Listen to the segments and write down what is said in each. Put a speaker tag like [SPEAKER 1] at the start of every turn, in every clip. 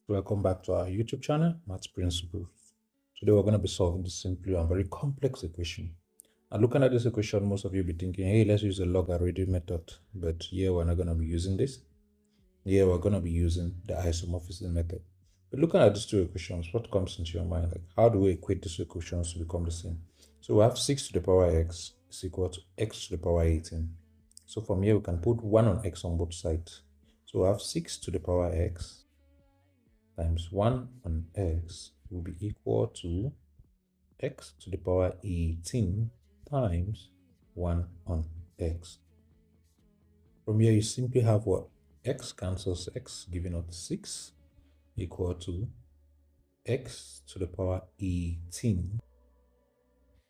[SPEAKER 1] Welcome back to our YouTube channel, Maths Principles. Today we're going to be solving this simple and very complex equation. And looking at this equation, most of you will be thinking, hey, let's use the logarithm method. But here we're not going to be using this. Here we're going to be using the isomorphism method. But looking at these two equations, what comes into your mind? Like, how do we equate these equations to become the same? So we have 6 to the power x is equal to x to the power 18. So from here, we can put 1 on x on both sides. So we have 6 to the power x times 1 on x will be equal to x to the power 18 times 1 on x. From here, you simply have what? X cancels x, giving us 6 equal to x to the power 18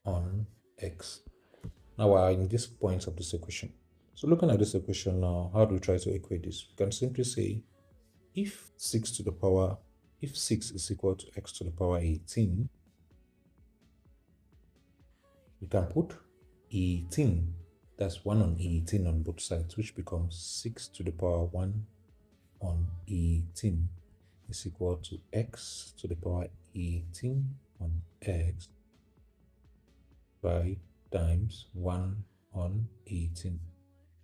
[SPEAKER 1] on x. Now we are in this point of this equation. So looking at this equation now, how do we try to equate this? We can simply say if 6 is equal to x to the power 18, we can put 18, that's 1 on 18 on both sides, which becomes 6 to the power 1 on 18 is equal to x to the power 18 on x by times 1 on 18,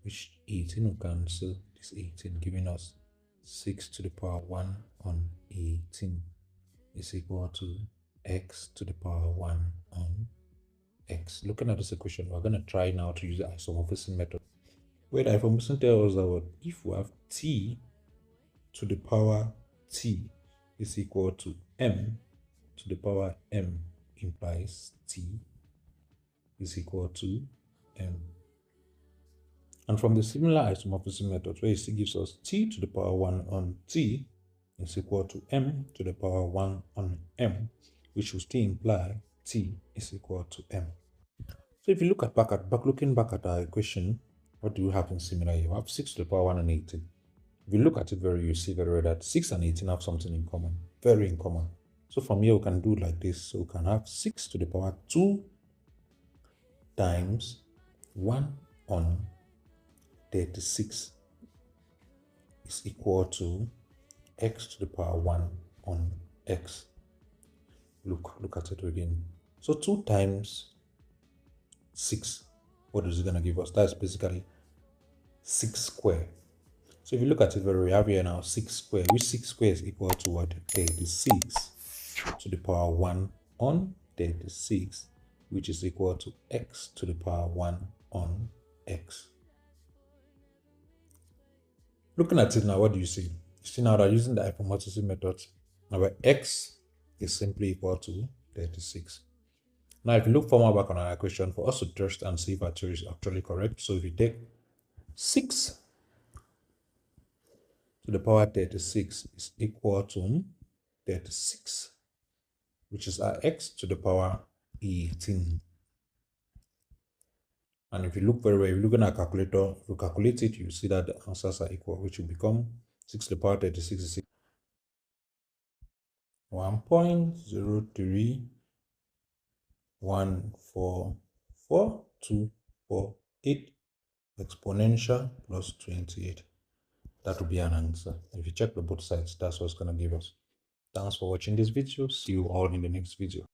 [SPEAKER 1] which 18 will cancel this 18, giving us 6 to the power 1 on 18 is equal to x to the power 1 on x. Looking at this equation, we're going to try now to use the isomorphism method, where the isomorphism tells us that if we have t to the power t is equal to m to the power m, implies t is equal to m. And from the similar isomorphism method, where it still gives us t to the power 1 on t is equal to m to the power 1 on m, which will still imply t is equal to m. So if you look at looking back at our equation, what do we have in similar here? We have 6 to the power 1 on 18. If you look at it you see very well that 6 and 18 have something in common, very in common. So from here we can do like this. So we can have 6 to the power 2 times 1 on 36 is equal to x to the power 1 on x. Look at it again. So 2 times 6, what is it going to give us? That's basically 6 square. So if you look at it we have here now 6 square, which 6 square is equal to what? 36 to the power 1 on 36, which is equal to x to the power 1 on x. Looking at it now, what do you see? You see now that using the isomorphism method, now where x is simply equal to 36. Now, if you look further back on our equation, for us to test and see if our theory is actually correct, so if you take 6 to the power 36 is equal to 36, which is our x to the power 18. And if you look very well, if you're looking at a calculator, if you calculate it, you see that the answers are equal, which will become 6 to the power 36 is 1.031444248 exponential plus 28. That will be an answer. If you check the both sides, that's what's going to give us. Thanks for watching this video. See you all in the next video.